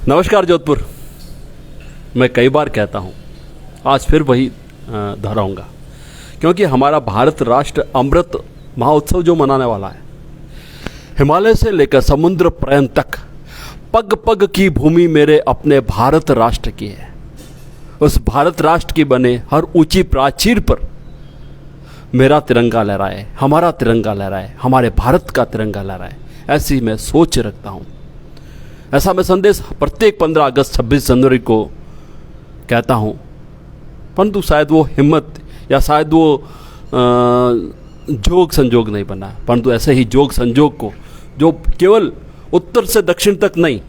नमस्कार जोधपुर। मैं कई बार कहता हूँ, आज फिर वही दोहराऊंगा, क्योंकि हमारा भारत राष्ट्र अमृत महोत्सव जो मनाने वाला है, हिमालय से लेकर समुद्र पर्यंत तक पग पग की भूमि मेरे अपने भारत राष्ट्र की है। उस भारत राष्ट्र की बने हर ऊंची प्राचीर पर मेरा तिरंगा लहराए, हमारा तिरंगा लहराए, हमारे भारत का तिरंगा लहराए, ऐसी मैं सोच रखता हूँ। ऐसा मैं संदेश प्रत्येक 15 अगस्त 26 जनवरी को कहता हूँ, परंतु शायद वो हिम्मत या शायद वो जोग संजोग नहीं बना, परंतु ऐसे ही जोग संजोग को जो केवल उत्तर से दक्षिण तक नहीं,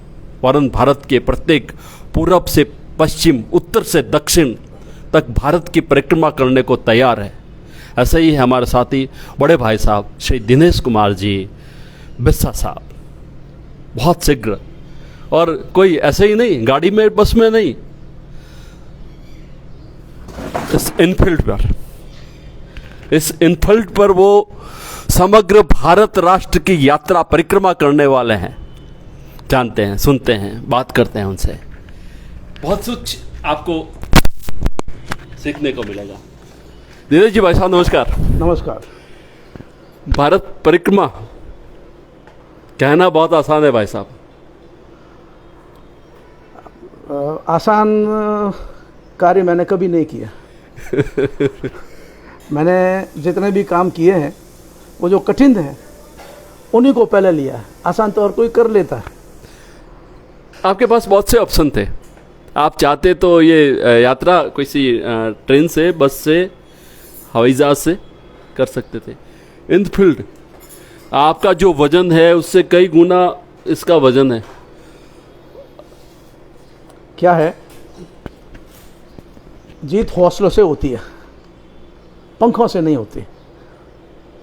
वरन भारत के प्रत्येक पूरब से पश्चिम, उत्तर से दक्षिण तक भारत की परिक्रमा करने को तैयार है, ऐसे ही हमारे साथी बड़े भाई साहब श्री दिनेश कुमार जी बिस्सा साहब बहुत शीघ्र, और कोई ऐसे ही नहीं गाड़ी में बस में नहीं, इस इनफील्ड पर वो समग्र भारत राष्ट्र की यात्रा परिक्रमा करने वाले हैं। जानते हैं, सुनते हैं, बात करते हैं उनसे, बहुत कुछ आपको सीखने को मिलेगा। दिनेश जी भाई साहब नमस्कार। नमस्कार। भारत परिक्रमा कहना बहुत आसान है भाई साहब। आसान कार्य मैंने कभी नहीं किया। मैंने जितने भी काम किए हैं वो जो कठिन है उन्हीं को पहले लिया है, आसान तो और कोई कर लेता है। आपके पास बहुत से ऑप्शन थे, आप चाहते तो ये यात्रा किसी ट्रेन से, बस से, हवाई जहाज से कर सकते थे। इनफील्ड आपका जो वजन है उससे कई गुना इसका वजन है। क्या है, जीत हौसलों से होती है, पंखों से नहीं होती,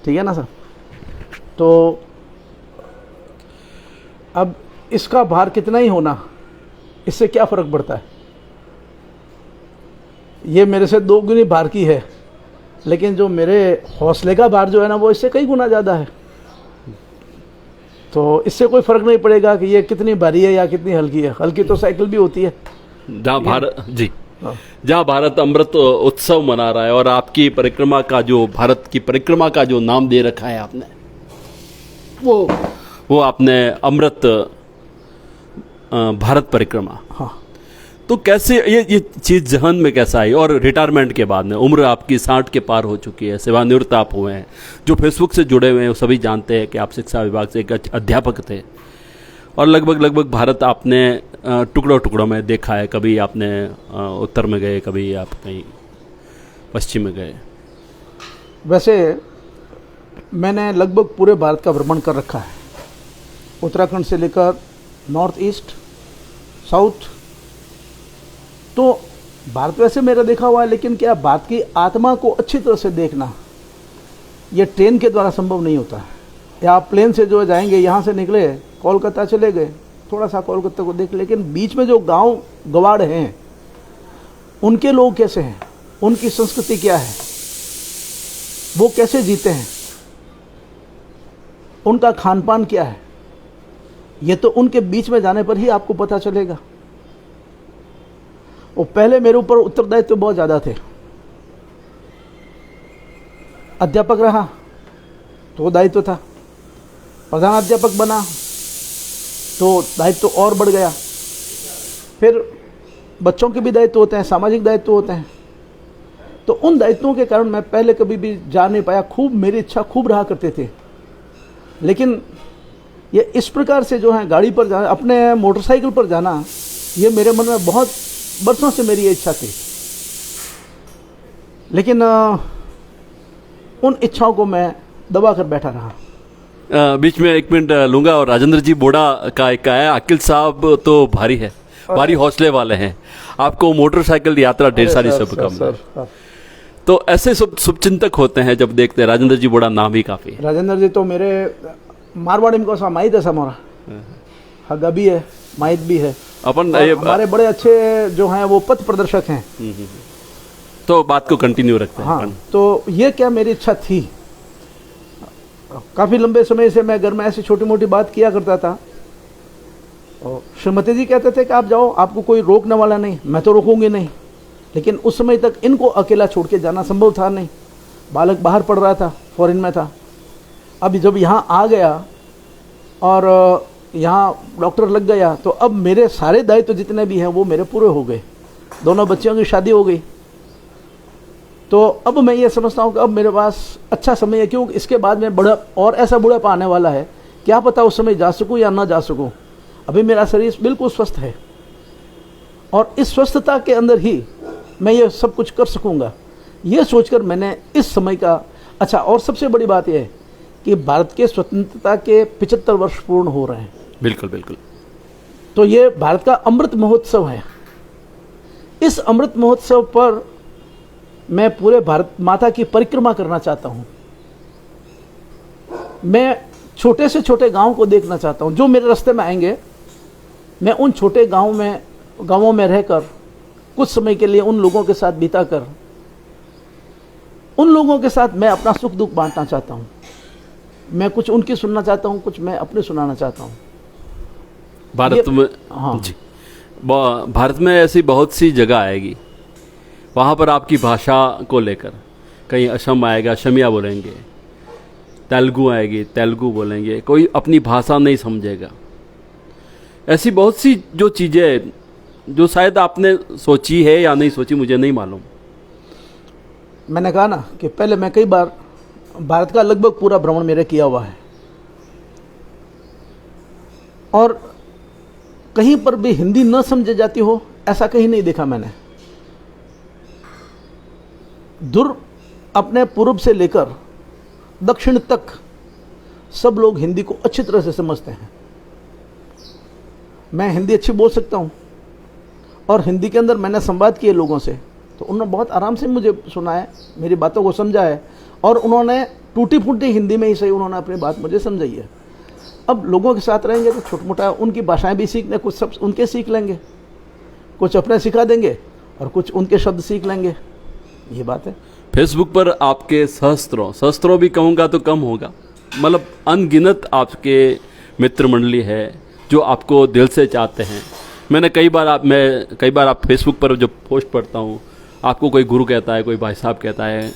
ठीक है ना सर। तो अब इसका भार कितना ही होना, इससे क्या फर्क पड़ता है। ये मेरे से 2 गुनी भार की है, लेकिन जो मेरे हौसले का भार जो है ना वो इससे कई गुना ज़्यादा है। तो इससे कोई फर्क नहीं पड़ेगा कि ये कितनी भारी है या कितनी हल्की है। हल्की तो साइकिल भी होती है। जहाँ भारत जी, जहाँ भारत अमृत उत्सव मना रहा है, और आपकी परिक्रमा का जो भारत की परिक्रमा का जो नाम दे रखा है आपने, वो आपने अमृत भारत परिक्रमा। हाँ। तो कैसे ये चीज़ जहन में कैसा आई, और रिटायरमेंट के बाद में उम्र आपकी 60 के पार हो चुकी है, सेवानिवृत्त आप हुए हैं, जो फेसबुक से जुड़े हुए हैं वो सभी जानते हैं कि आप शिक्षा विभाग से एक अध्यापक थे, और लगभग भारत आपने टुकड़ों टुकड़ों में देखा है। कभी आपने उत्तर में गए, कभी आप कहीं पश्चिम में गए। वैसे मैंने लगभग पूरे भारत का भ्रमण कर रखा है, उत्तराखंड से लेकर नॉर्थ ईस्ट, साउथ। तो भारत वैसे मेरा देखा हुआ है, लेकिन क्या भारत की आत्मा को अच्छी तरह से देखना ये ट्रेन के द्वारा संभव नहीं होता है। या आप प्लेन से जो जाएंगे, यहाँ से निकले कोलकाता चले गए, थोड़ा सा कोलकाता को देख, लेकिन बीच में जो गांव गवाड़ हैं उनके लोग कैसे हैं, उनकी संस्कृति क्या है, वो कैसे जीते हैं, उनका खान पान क्या है, ये तो उनके बीच में जाने पर ही आपको पता चलेगा। वो पहले मेरे ऊपर उत्तरदायित्व तो बहुत ज़्यादा थे। अध्यापक रहा तो दायित्व था, प्रधान अध्यापक बना तो दायित्व और बढ़ गया। फिर बच्चों के भी दायित्व होते हैं, सामाजिक दायित्व होते हैं। तो उन दायित्वों के कारण मैं पहले कभी भी जा नहीं पाया। खूब मेरी इच्छा खूब रहा करते थे, लेकिन ये इस प्रकार से जो है गाड़ी पर जाना, अपने मोटरसाइकिल पर जाना, ये मेरे मन में बहुत बरसों से मेरी ये इच्छा थी। लेकिन उन इच्छाओं को मैं दबा कर बैठा रहा। बीच में 1 मिनट लूंगा, और राजेंद्र जी बोड़ा का एक है, अकिल साहब तो भारी है, भारी हौसले वाले हैं, आपको मोटरसाइकिल यात्रा ढेर सारी शुभकामनाएं। तो ऐसे शुभचिंतक होते हैं जब देखते हैं। राजेंद्र जी बोड़ा नाम ही काफ़ी है। राजेंद्र जी तो मेरे मारवाड़ी में को माहित है, समोरा हगा भी है, माहित भी है। अपन हमारे बड़े अच्छे जो हैं वो पथ प्रदर्शक हैं। तो बात को कंटिन्यू रखते हैं। हाँ, तो ये क्या मेरी इच्छा थी। काफ़ी लंबे समय से मैं घर में ऐसी छोटी मोटी बात किया करता था और श्रीमती जी कहते थे कि आप जाओ, आपको कोई रोकने वाला नहीं, मैं तो रोकूंगी नहीं। लेकिन उस समय तक इनको अकेला छोड़ के जाना संभव था नहीं। बालक बाहर पढ़ रहा था, फॉरेन में था। अब जब यहाँ आ गया और यहाँ डॉक्टर लग गया, तो अब मेरे सारे दायित्व तो जितने भी हैं वो मेरे पूरे हो गए। दोनों बच्चियों की शादी हो गई। तो अब मैं ये समझता हूँ कि अब मेरे पास अच्छा समय है, क्योंकि इसके बाद में बड़ा और ऐसा बुढ़ापा आने वाला है, क्या पता उस समय जा सकूँ या ना जा सकूँ। अभी मेरा शरीर बिल्कुल स्वस्थ है और इस स्वस्थता के अंदर ही मैं ये सब कुछ कर सकूँगा, ये सोचकर मैंने इस समय का अच्छा। और सबसे बड़ी बात यह है कि भारत के स्वतंत्रता के 75 वर्ष पूर्ण हो रहे हैं। बिल्कुल बिल्कुल। तो ये भारत का अमृत महोत्सव है। इस अमृत महोत्सव पर मैं पूरे भारत माता की परिक्रमा करना चाहता हूँ। मैं छोटे से छोटे गांव को देखना चाहता हूँ। जो मेरे रास्ते में आएंगे, मैं उन छोटे गांवों में रहकर कुछ समय के लिए उन लोगों के साथ बिताकर उन लोगों के साथ मैं अपना सुख दुख बांटना चाहता हूँ। मैं कुछ उनकी सुनना चाहता हूँ, कुछ मैं अपने सुनाना चाहता हूँ। भारत में हाँ जी, भारत में ऐसी बहुत सी जगह आएगी, वहाँ पर आपकी भाषा को लेकर कहीं असम आएगा, असमिया बोलेंगे, तेलुगु आएगी, तेलुगु बोलेंगे, कोई अपनी भाषा नहीं समझेगा। ऐसी बहुत सी जो चीज़ें जो शायद आपने सोची है या नहीं सोची, मुझे नहीं मालूम। मैंने कहा ना कि पहले मैं कई बार भारत का लगभग पूरा भ्रमण मेरे किया हुआ है और कहीं पर भी हिंदी न समझे जाती हो ऐसा कहीं नहीं देखा मैंने। दूर अपने पूर्व से लेकर दक्षिण तक सब लोग हिंदी को अच्छी तरह से समझते हैं। मैं हिंदी अच्छी बोल सकता हूँ और हिंदी के अंदर मैंने संवाद किए लोगों से, तो उन्होंने बहुत आराम से मुझे सुना है, मेरी बातों को समझा है और उन्होंने टूटी फूटी हिंदी में ही सही उन्होंने अपनी बात मुझे समझाई है। अब लोगों के साथ रहेंगे तो छोटा मोटा उनकी भाषाएं भी सीखने, कुछ सब उनके सीख लेंगे, कुछ अपने सिखा देंगे और कुछ उनके शब्द सीख लेंगे, ये बात है। फेसबुक पर आपके सहस्त्रों भी कहूँगा तो कम होगा, मतलब अनगिनत आपके मित्र मंडली है जो आपको दिल से चाहते हैं। मैंने कई बार आप फेसबुक पर जो पोस्ट पढ़ता हूँ, आपको कोई गुरु कहता है, कोई भाई साहब कहता है,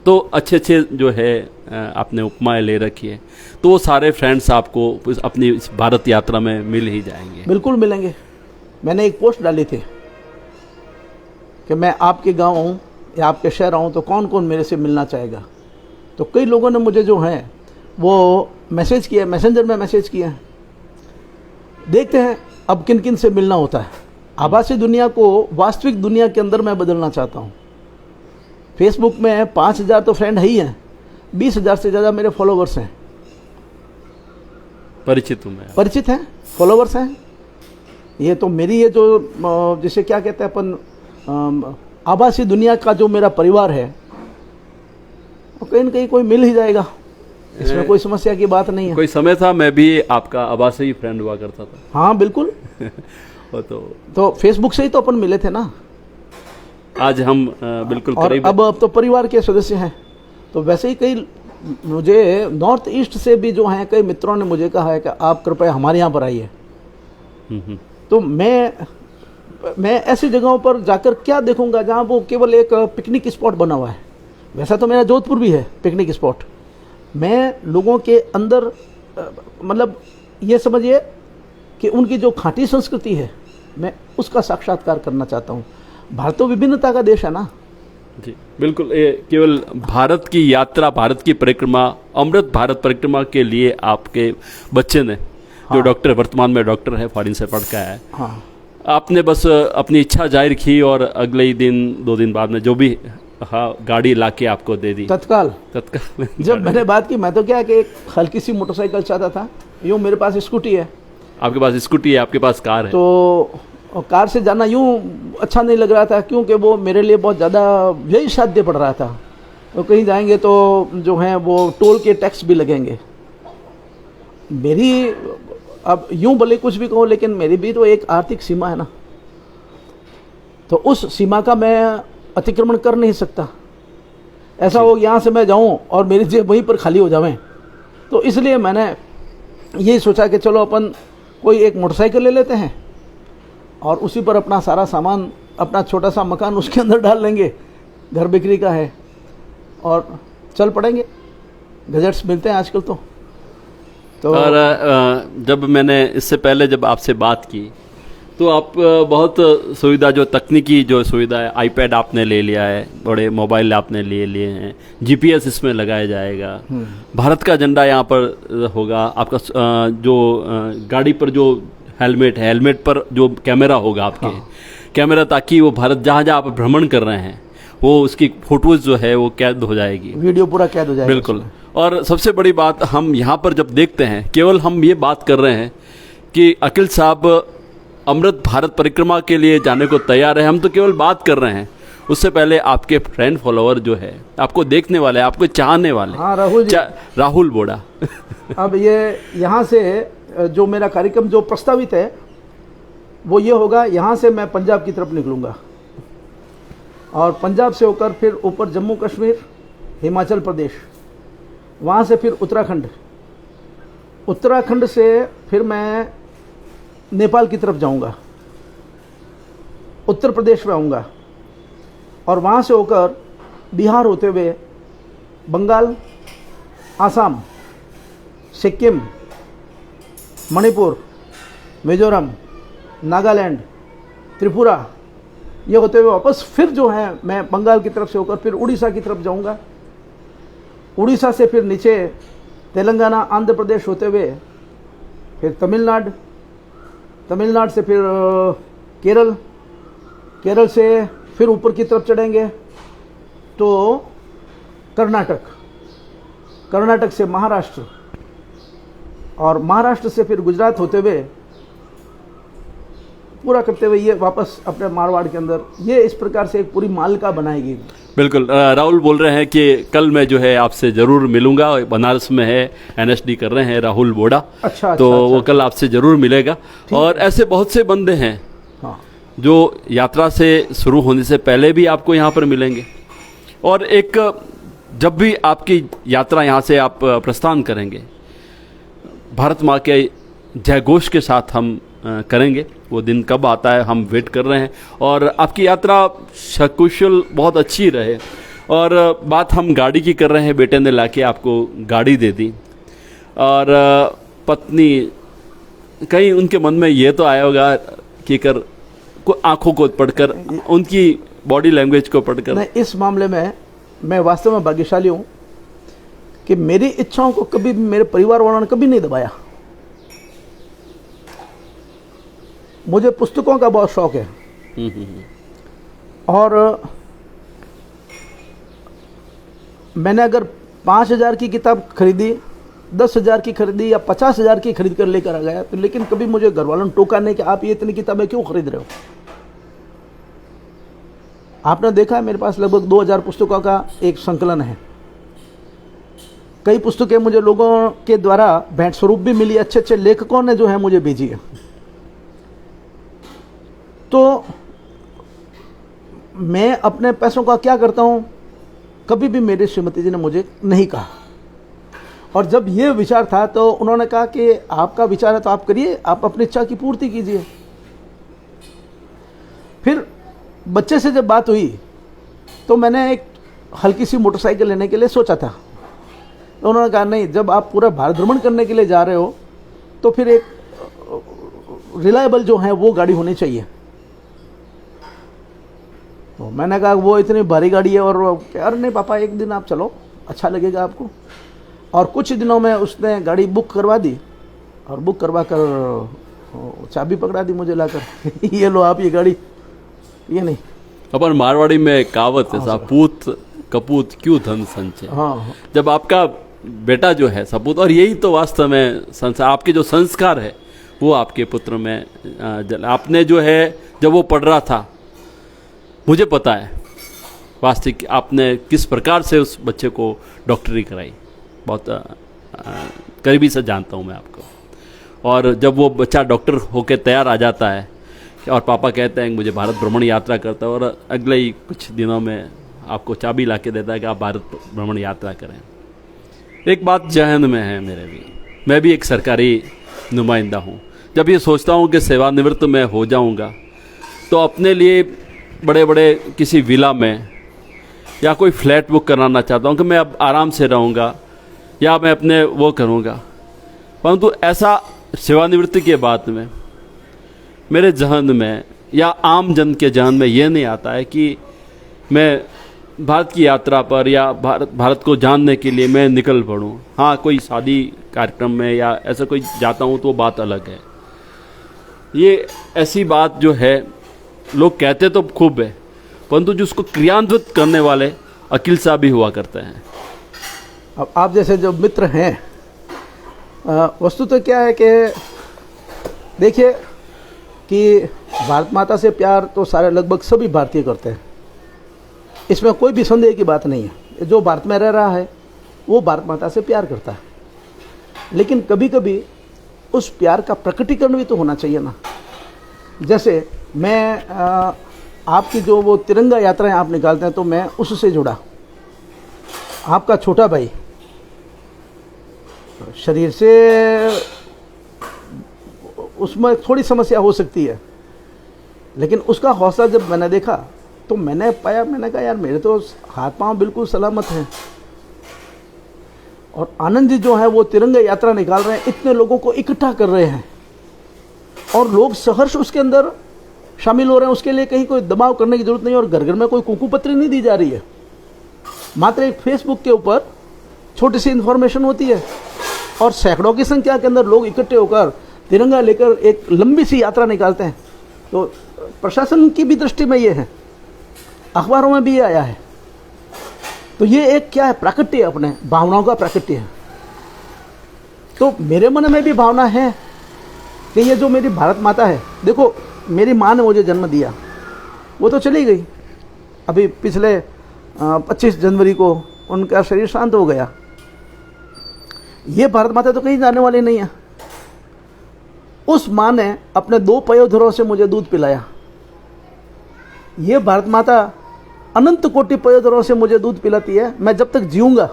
तो अच्छे जो है आपने उपमाएं ले रखी है, तो वो सारे फ्रेंड्स आपको अपनी इस भारत यात्रा में मिल ही जाएंगे। बिल्कुल मिलेंगे। मैंने एक पोस्ट डाली थी कि मैं आपके गांव आऊँ या आपके शहर आऊँ तो कौन कौन मेरे से मिलना चाहेगा। तो कई लोगों ने मुझे जो है वो मैसेज किया, मैसेंजर में मैसेज किया है। देखते हैं अब किन किन से मिलना होता है। आभासी दुनिया को वास्तविक दुनिया के अंदर मैं बदलना चाहता हूँ। फेसबुक में 5,000 तो फ्रेंड है ही हैं, 20,000 से ज़्यादा मेरे फॉलोवर्स हैं, परिचित हैं, फॉलोवर्स हैं। ये तो मेरी ये जो जिसे क्या कहते हैं अपन आभासी दुनिया का जो मेरा परिवार है, वो कहीं न कहीं कोई मिल ही जाएगा, इसमें कोई समस्या की बात नहीं है। कोई समय था मैं भी आपका आभासी फ्रेंड हुआ करता था। हाँ बिल्कुल। तो फेसबुक से ही तो अपन मिले थे ना। आज हम बिल्कुल और अब तो परिवार के सदस्य हैं। तो वैसे ही कई मुझे नॉर्थ ईस्ट से भी जो हैं कई मित्रों ने मुझे कहा है कि आप कृपया हमारे यहाँ पर आइए। तो मैं ऐसी जगहों पर जाकर क्या देखूंगा जहाँ वो केवल एक पिकनिक स्पॉट बना हुआ है। वैसा तो मेरा जोधपुर भी है पिकनिक स्पॉट। मैं लोगों के अंदर मतलब ये समझिए कि उनकी जो खाटी संस्कृति है, मैं उसका साक्षात्कार करना चाहता हूँ। भारत तो विभिन्नता का देश है ना। जी बिल्कुल। ये केवल भारत की यात्रा, भारत की परिक्रमा, अमृत भारत परिक्रमा के लिए आपके बच्चे ने जो डॉक्टर, वर्तमान में डॉक्टर है, फॉरेन से पढ़ के आया है, हाँ, आपने बस अपनी इच्छा जाहिर की और अगले ही दिन 2 दिन बाद में जो भी गाड़ी लाके आपको दे दी तत्काल। जब मैंने बात की, मैं तो क्या कि एक हल्की सी मोटरसाइकिल चाहता था, यूँ मेरे पास स्कूटी है। आपके पास स्कूटी है, आपके पास कार है, तो कार से जाना यूँ अच्छा नहीं लग रहा था, क्योंकि वो मेरे लिए बहुत ज़्यादा व्यय साध्य पड़ रहा था। तो कहीं जाएंगे तो जो है वो टोल के टैक्स भी लगेंगे। मेरी अब यूँ भले कुछ भी कहूँ, लेकिन मेरी भी तो एक आर्थिक सीमा है ना। तो उस सीमा का मैं अतिक्रमण कर नहीं सकता। ऐसा हो यहाँ से मैं जाऊँ और मेरी जेब वहीं पर खाली हो जावे। तो इसलिए मैंने यही सोचा कि चलो अपन कोई एक मोटरसाइकिल ले लेते हैं और उसी पर अपना सारा सामान, अपना छोटा सा मकान उसके अंदर डाल लेंगे, घर बिक्री का है, और चल पड़ेंगे। गजट्स मिलते हैं आजकल तो और जब मैंने इससे पहले जब आपसे बात की तो आप बहुत सुविधा, जो तकनीकी जो सुविधा है, आईपैड आपने ले लिया है, बड़े मोबाइल आपने ले लिए हैं, जीपीएस इसमें लगाया जाएगा, भारत का झंडा यहाँ पर होगा, आपका जो गाड़ी पर जो हेलमेट है, हेलमेट पर जो कैमरा होगा आपके, कैमरा, ताकि वो भारत जहाँ जहाँ आप भ्रमण कर रहे हैं वो उसकी फोटोज जो है वो कैद हो जाएगी, वीडियो पूरा कैद हो जाएगा। बिल्कुल। और सबसे बड़ी बात, हम यहाँ पर जब देखते हैं, केवल हम ये बात कर रहे हैं कि अखिल साहब अमृत भारत परिक्रमा के लिए जाने को तैयार है, हम तो केवल बात कर रहे हैं। उससे पहले आपके फ्रेंड फॉलोअर जो है, आपको देखने वाले, आपको चाहने वाले, हाँ राहुल जी, राहुल बोड़ा अब ये यहाँ से जो मेरा कार्यक्रम जो प्रस्तावित है वो ये होगा, यहाँ से मैं पंजाब की तरफ निकलूँगा और पंजाब से होकर फिर ऊपर जम्मू कश्मीर, हिमाचल प्रदेश, वहाँ से फिर उत्तराखंड, उत्तराखंड से फिर मैं नेपाल की तरफ जाऊँगा, उत्तर प्रदेश में आऊँगा और वहाँ से होकर बिहार होते हुए बंगाल, आसाम, सिक्किम, मणिपुर, मिजोरम, नागालैंड, त्रिपुरा, ये होते हुए वापस फिर जो है मैं बंगाल की तरफ से होकर फिर उड़ीसा की तरफ जाऊंगा, उड़ीसा से फिर नीचे तेलंगाना, आंध्र प्रदेश होते हुए फिर तमिलनाडु, तमिलनाडु से फिर केरल, केरल से फिर ऊपर की तरफ चढ़ेंगे तो कर्नाटक, कर्नाटक से महाराष्ट्र और महाराष्ट्र से फिर गुजरात होते हुए पूरा करते हुए ये वापस अपने मारवाड़ के अंदर, ये इस प्रकार से एक पूरी मालिका बनाएगी। बिल्कुल। राहुल बोल रहे हैं कि कल मैं जो है आपसे ज़रूर मिलूंगा, बनारस में है, एनएसडी कर रहे हैं राहुल बोड़ा, अच्छा, तो अच्छा, वो कल आपसे ज़रूर मिलेगा। और ऐसे बहुत से बंदे हैं हाँ, जो यात्रा से शुरू होने से पहले भी आपको यहाँ पर मिलेंगे, और एक जब भी आपकी यात्रा यहाँ से आप प्रस्थान करेंगे, भारत माँ के जय घोष के साथ हम करेंगे। वो दिन कब आता है हम वेट कर रहे हैं, और आपकी यात्रा सकुशल बहुत अच्छी रहे। और बात हम गाड़ी की कर रहे हैं, बेटे ने लाके आपको गाड़ी दे दी, और पत्नी, कहीं उनके मन में ये तो आया होगा कि आंखों को पढ़कर, उनकी बॉडी लैंग्वेज को पढ़कर। नहीं, इस मामले में मैं वास्तव में भाग्यशाली हूँ कि मेरी इच्छाओं को कभी मेरे परिवार वालों ने कभी नहीं दबाया। मुझे पुस्तकों का बहुत शौक है और मैंने अगर 5,000 की किताब खरीदी, 10,000 की खरीदी या 50,000 की खरीद कर लेकर आ गया, तो लेकिन कभी मुझे घर वालों ने टोका नहीं कि आप ये इतनी किताबें क्यों खरीद रहे हो। आपने देखा है मेरे पास लगभग 2,000 पुस्तकों का एक संकलन है। कई पुस्तकें मुझे लोगों के द्वारा भेंट स्वरूप भी मिली, अच्छे अच्छे लेखकों ने जो है मुझे भेजी है। तो मैं अपने पैसों का क्या करता हूँ, कभी भी मेरी श्रीमती जी ने मुझे नहीं कहा। और जब ये विचार था तो उन्होंने कहा कि आपका विचार है तो आप करिए, आप अपनी इच्छा की पूर्ति कीजिए। फिर बच्चे से जब बात हुई तो मैंने एक हल्की सी मोटरसाइकिल लेने के लिए सोचा था, तो उन्होंने कहा नहीं, जब आप पूरा भारत भ्रमण करने के लिए जा रहे हो तो फिर एक रिलायबल जो है वो गाड़ी होनी चाहिए। तो मैंने कहा वो इतनी भारी गाड़ी है, और अरे नहीं पापा, एक दिन आप चलो, अच्छा लगेगा आपको। और कुछ दिनों में उसने गाड़ी बुक करवा दी, और बुक करवा कर चाबी पकड़ा दी मुझे लाकर ये लो आप ये गाड़ी, ये नहीं। अपन मारवाड़ी में कहावत है, सपूत कपूत क्यों धन संचय। हाँ, जब आपका बेटा जो है सपूत, और यही तो वास्तव में संस्कार, आपके जो संस्कार है वो आपके पुत्र में आपने जो है, जब वो पढ़ रहा था, मुझे पता है वास्तविक आपने किस प्रकार से उस बच्चे को डॉक्टरी कराई, बहुत करीबी से जानता हूँ मैं आपको। और जब वो बच्चा डॉक्टर होकर तैयार आ जाता है और पापा कहते हैं मुझे भारत भ्रमण यात्रा करता है, और अगले ही कुछ दिनों में आपको चाबी ला के देता है कि आप भारत भ्रमण यात्रा करें। एक बात जहन में है मेरे भी, मैं भी एक सरकारी नुमाइंदा हूँ। जब ये सोचता हूँ कि सेवानिवृत्त मैं हो जाऊँगा तो अपने लिए बड़े बड़े किसी विला में या कोई फ्लैट बुक कराना चाहता हूँ कि मैं अब आराम से रहूँगा या मैं अपने वो करूँगा, परंतु ऐसा सेवानिवृत्ति के बाद में मेरे जहन में या आम जन के जहन में ये नहीं आता है कि मैं भारत की यात्रा पर या भारत को जानने के लिए मैं निकल पड़ूँ। हाँ, कोई शादी कार्यक्रम में या ऐसा कोई जाता हूँ तो बात अलग है। ये ऐसी बात जो है लोग कहते तो खूब है, परंतु जो उसको क्रियान्वित करने वाले अकील साहब भी हुआ करते हैं। अब आप जैसे जो मित्र हैं, वस्तु तो क्या है कि देखिए कि भारत माता से प्यार तो सारे लगभग सभी भारतीय करते हैं, इसमें कोई भी संदेह की बात नहीं है। जो भारत में रह रहा है वो भारत माता से प्यार करता है, लेकिन कभी कभी उस प्यार का प्रकटीकरण भी तो होना चाहिए ना। जैसे मैं आपकी जो वो तिरंगा यात्राएं आप निकालते हैं तो मैं उससे जुड़ा। आपका छोटा भाई शरीर से उसमें थोड़ी समस्या हो सकती है, लेकिन उसका हौसला जब मैंने देखा तो मैंने पाया, मैंने कहा यार मेरे तो हाथ पांव बिल्कुल सलामत हैं। और आनंद जी जो है वो तिरंगा यात्रा निकाल रहे हैं, इतने लोगों को इकट्ठा कर रहे हैं और लोग सहर्ष उसके अंदर शामिल हो रहे हैं। उसके लिए कहीं कोई दबाव करने की जरूरत नहीं है और घर घर में कोई कुकू पत्री नहीं दी जा रही है। मात्र एक फेसबुक के ऊपर छोटी सी इन्फॉर्मेशन होती है और सैकड़ों की संख्या के अंदर लोग इकट्ठे होकर तिरंगा लेकर एक लंबी सी यात्रा निकालते हैं। तो प्रशासन की भी दृष्टि में ये है, अखबारों में भी ये आया है। तो ये एक क्या है, प्राकट्य, अपने भावनाओं का प्राकट्य है। तो मेरे मन में भी भावना है कि ये जो मेरी भारत माता है, देखो मेरी माँ ने मुझे जन्म दिया, वो तो चली गई, अभी पिछले 25 जनवरी को उनका शरीर शांत हो गया। ये भारत माता तो कहीं जाने वाली नहीं है। उस माँ ने अपने 2 पयोधरों से मुझे दूध पिलाया। ये भारत माता अनंत कोटि पयोधरों से मुझे दूध पिलाती है। मैं जब तक जीऊंगा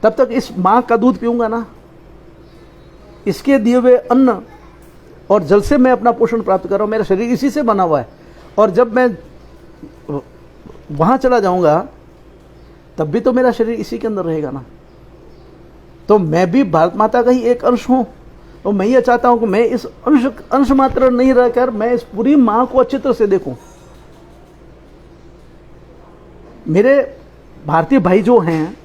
तब तक इस माँ का दूध पीऊंगा ना। इसके दिए हुए अन्न और जल से मैं अपना पोषण प्राप्त कर रहा हूँ। मेरा शरीर इसी से बना हुआ है और जब मैं वहाँ चला जाऊँगा तब भी तो मेरा शरीर इसी के अंदर रहेगा ना। तो मैं भी भारत माता का ही एक अंश हूँ। तो मैं ये चाहता हूँ कि मैं इस अंश मात्र नहीं रहकर मैं इस पूरी माँ को अच्छी तरह से देखूँ। मेरे भारतीय भाई जो हैं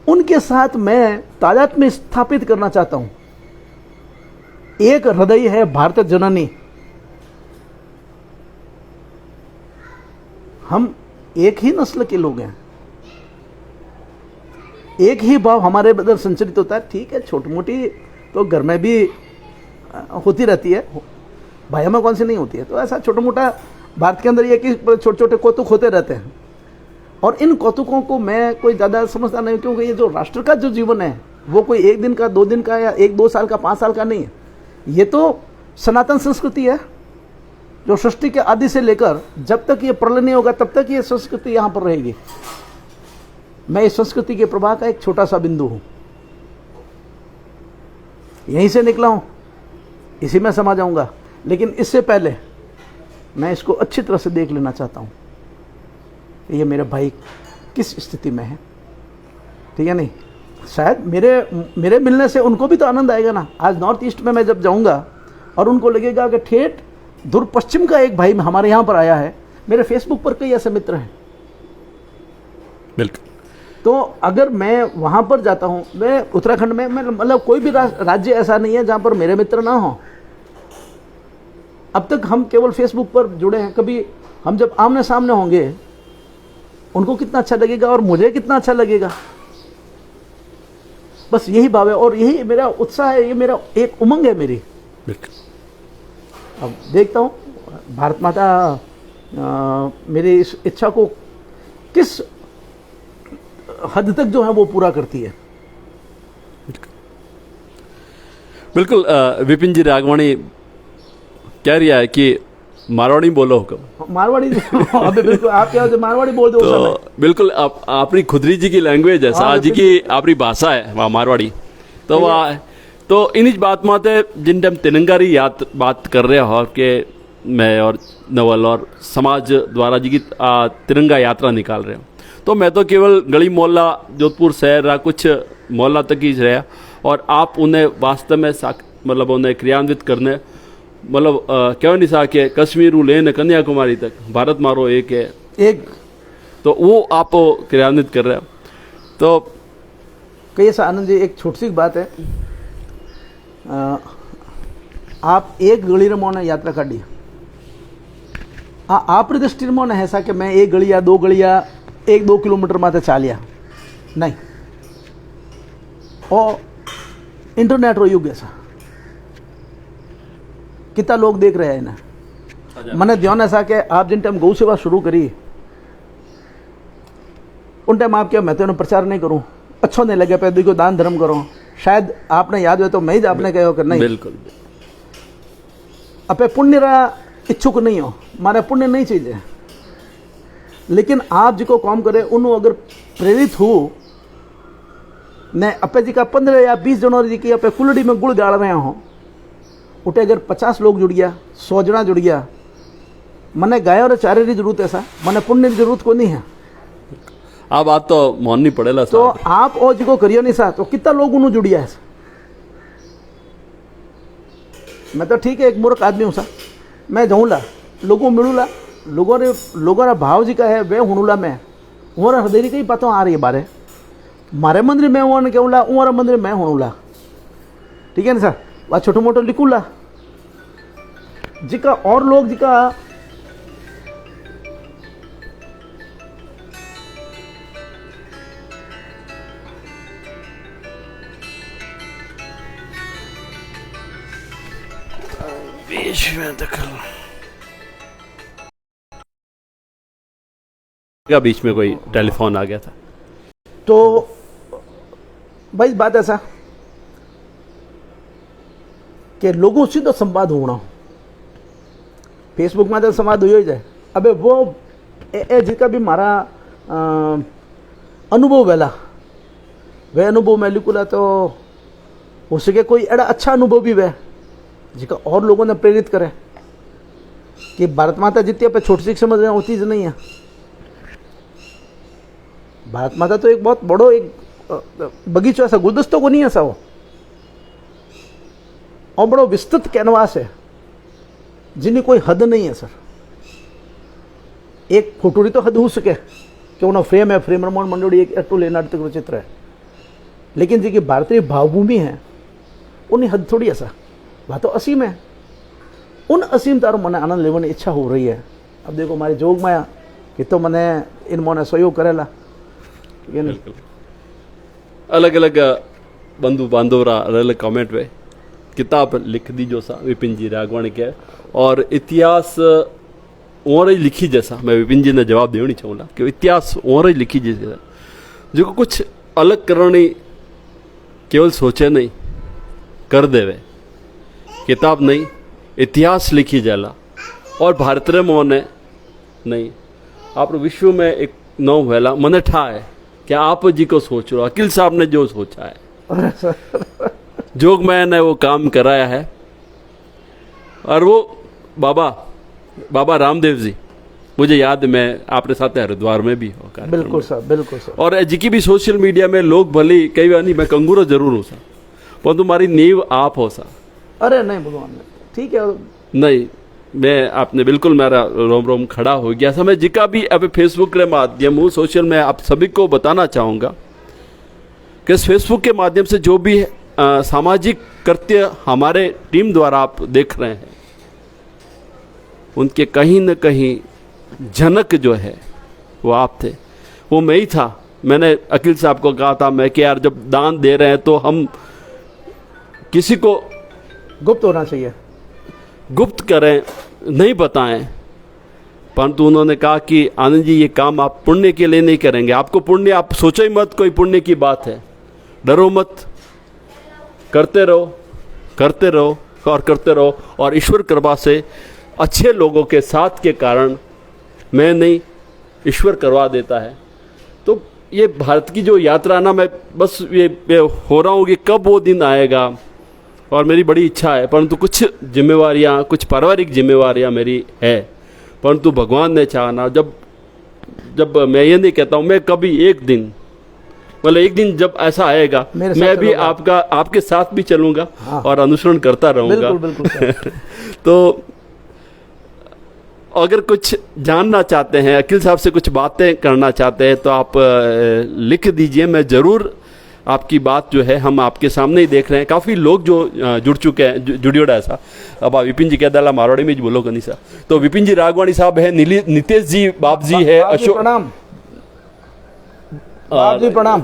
उनके साथ मैं तादात्म्य स्थापित करना चाहता हूँ। एक हृदय है भारत जननी, हम एक ही नस्ल के लोग हैं, एक ही भाव हमारे अंदर संचरित होता है। ठीक है, छोटी मोटी तो घर में भी होती रहती है, भाइयों में कौन सी नहीं होती है। तो ऐसा छोटा मोटा भारत के अंदर ये कि छोटे छोटे कौतुक होते रहते हैं और इन कौतुकों को मैं कोई ज़्यादा समझता नहीं, क्योंकि ये जो राष्ट्र का जो जीवन है वो कोई 1 दिन का, 2 दिन का या 1-2 साल का, 5 साल का नहीं है। ये तो सनातन संस्कृति है जो सृष्टि के आदि से लेकर जब तक ये प्रलय नहीं होगा तब तक ये संस्कृति यहाँ पर रहेगी। मैं इस संस्कृति के प्रवाह का एक छोटा सा बिंदु हूँ, यहीं से निकला हूँ, इसी में समा जाऊँगा। लेकिन इससे पहले मैं इसको अच्छी तरह से देख लेना चाहता हूँ कि ये मेरे भाई किस स्थिति में है। ठीक है, नहीं शायद मेरे मिलने से उनको भी तो आनंद आएगा ना। आज नॉर्थ ईस्ट में मैं जब जाऊँगा और उनको लगेगा कि ठेठ दूर पश्चिम का एक भाई हमारे यहाँ पर आया है। मेरे फेसबुक पर कई ऐसे मित्र हैं। बिल्कुल। तो अगर मैं वहाँ पर जाता हूँ, मैं उत्तराखंड में, मैं मतलब कोई भी राज्य ऐसा नहीं है जहाँ पर मेरे मित्र ना हो। अब तक हम केवल फेसबुक पर जुड़े हैं। कभी हम जब आमने सामने होंगे उनको कितना अच्छा लगेगा और मुझे कितना अच्छा लगेगा। बस यही भाव है और यही मेरा उत्साह है, ये मेरा एक उमंग है मेरी। अब देखता हूँ भारत माता मेरी इस इच्छा को किस हद तक जो है वो पूरा करती है। बिल्कुल। विपिन जी राघवानी कह रही है कि मारवाड़ी बोलो हुक्म। मारवाड़ी अबे बिल्कुल, आप क्या मारवाड़ी बोल दो। तो बिल्कुल अपनी खुदरी जी की लैंग्वेज है, आज की अपनी भाषा है वहाँ मारवाड़ी। तो वह तो इन्हीं बात माते जिन टाइम तिरंगा री याद बात कर रहे हो कि मैं और नवल और समाज द्वारा जी की तिरंगा यात्रा निकाल रहे हो, तो मैं तो केवल गली मोहल्ला जोधपुर शहर या कुछ मोहल्ला तक ही रहा, और आप उन्हें वास्तव में मतलब उन्हें क्रियान्वित करने मतलब क्यों नहीं सा कि कश्मीर लेन कन्याकुमारी तक भारत मारो एक है एक, तो वो आप क्रियान्वित कर रहे हो। तो कहिए सर आनंद जी, एक छोटी सी बात है, आप एक गली रे मोने यात्रा काढ़ी, आप दृष्टि मोने ऐसा कि मैं एक गली या दो गलिया 1-2 किलोमीटर माते चालिया नहीं, और इंटरनेट रो युग है सा, कितना लोग देख रहे हैं इन्हें। मैंने ध्यान ऐसा कि आप जिन टाइम गौ सेवा शुरू करी उन टाइम आप क्या मैं तो प्रचार नहीं करूं, अच्छो नहीं लगे पैदल को दान धर्म करो, शायद आपने याद हो तो मैं ही आपने कहो कि नहीं बिल्कुल अपे पुण्य रा इच्छुक नहीं हो, मारे पुण्य नहीं चाहिए, लेकिन आप जी को काम करे उन्होंने अगर प्रेरित हो ने अपे जी का 15 या 20 जनवरी जी की अपे कुलड़ी में गुड़ गाड़ रहे हो, उठे अगर 50 लोग जुड़ गया, 100 जना जुड़ गया, मने गाय और चारे की जरूरत है सा, मने पुण्य की जरूरत को नहीं है। आप बात तो माननी पड़ेगा तो आप और जी को करियो नहीं सा, तो कितना लोग उन्होंने जुड़िया है। मैं तो ठीक है एक मूर्ख आदमी हूँ सा, मैं जाऊँला लोगों मिलूला, लोगों रा भाव जी का है वे हुणूला, मैं उमरा हृदय की पता आ रही है बारे मारे मंदिर में वो कहूँला, उमरा मंदिर में हुणूला, ठीक है ना सर, वह छोटो मोटो लिखूला जिका और लोग जिका बीच में दखल का बीच में कोई टेलीफोन आ गया था। तो भाई बात ऐसा कि लोगों से तो संवाद होना, फेसबुक में तो संवाद हो ही जाए, अबे वो जिसका भी मारा अनुभव वेला वे अनुभव मैं लिखूला तो हो सके कोई एड़ा अच्छा अनुभव भी वह जिसका और लोगों ने प्रेरित करे कि भारत माता जितनी पे छोटी सी समझ रहे होती नहीं है। भारत माता तो एक बहुत बड़ो एक बगीचो ऐसा गुलदस्तों को नहीं ऐसा वो, और बड़ो विस्तृत कैनवास है जिन्हें कोई हद नहीं है सर। एक फोटोरी तो हद हो सके कि उन्होंने फ्रेम है, फ्रेम रमोन मंडोड़ी एक एटू लेना चित्र है, लेकिन जी की भारतीय भावभूमि है उन्हें हद थोड़ी ऐसा, वह तो असीम है। उन असीम तारो मने आनंद लेने की इच्छा हो रही है। अब देखो हमारे जोग माया कि तो मैंने इन मोने सहयोग करेला, अलग अलग बंधु बांधवरा अलग अलग कमेंट में किताब लिख दी जो सा विपिन जी रागवाणी के, और इतिहास और ही लिखी जैसा मैं विपिन जी ने जवाब देनी चाहूँगा कि इतिहास और ही लिखी जैसा जो कुछ अलग करनी केवल सोचे नहीं कर देवे, किताब नहीं इतिहास लिखी जाला, और भारतीय मोने नहीं आप विश्व में एक नौ वेला मने ठा है कि आप जी को सोच रहे हो, अकील साहब ने जो सोचा है जोग मैंने वो काम कराया है, और वो बाबा रामदेव जी मुझे याद, मैं आपके साथ हरिद्वार में भी हो। बिल्कुल सर, बिल्कुल सर। और जी की भी सोशल मीडिया में लोग भले कई बार नहीं, मैं कंगूरो जरूर हूँ सर, पर तुम्हारी नींव आप हो सर। अरे नहीं भगवान ने ठीक है, नहीं मैं आपने बिल्कुल मेरा रोम रोम खड़ा हो गया था। मैं जिका भी अब फेसबुक के माध्यम हूँ सोशल में आप सभी को बताना चाहूँगा कि इस फेसबुक के माध्यम से जो भी सामाजिक कृत्य हमारे टीम द्वारा आप देख रहे हैं, उनके कहीं न कहीं जनक जो है वो आप थे, वो मैं ही था। मैंने अकील साहब को कहा था मैं कि यार जब दान दे रहे हैं तो हम किसी को गुप्त होना चाहिए, गुप्त करें, नहीं बताएं, परंतु उन्होंने कहा कि आनंद जी ये काम आप पुण्य के लिए नहीं करेंगे, आपको पुण्य आप सोचो ही मत कोई पुण्य की बात है, डरो मत, करते रहो करते रहो और करते रहो, और ईश्वर कृपा से अच्छे लोगों के साथ के कारण मैं नहीं ईश्वर करवा देता है। तो ये भारत की जो यात्रा ना, मैं बस ये हो रहा हूँ कि कब वो दिन आएगा और मेरी बड़ी इच्छा है, परंतु कुछ जिम्मेवारियां, कुछ पारिवारिक जिम्मेवारियां मेरी है। परंतु भगवान ने चाहा, जब मैं ये नहीं कहता हूँ, मैं कभी एक दिन, मतलब एक दिन जब ऐसा आएगा मैं भी आपके साथ भी चलूंगा। हाँ। और अनुसरण करता रहूंगा। बिल्कुल बिल्कुल तो अगर कुछ जानना चाहते हैं, अकील साहब से कुछ बातें करना चाहते हैं, तो आप लिख दीजिए। मैं ज़रूर आपकी बात जो है हम आपके सामने ही देख रहे हैं। काफ़ी लोग जो जुड़ चुके हैं, जुड़ियोड़ा ऐसा। अब विपिन जी कह डाला मारवाड़ी में बोलो कनी सा, तो विपिन जी रागवानी साहब है, नितेश जी बाप जी है, अशोक प्रणाम, बाप जी प्रणाम,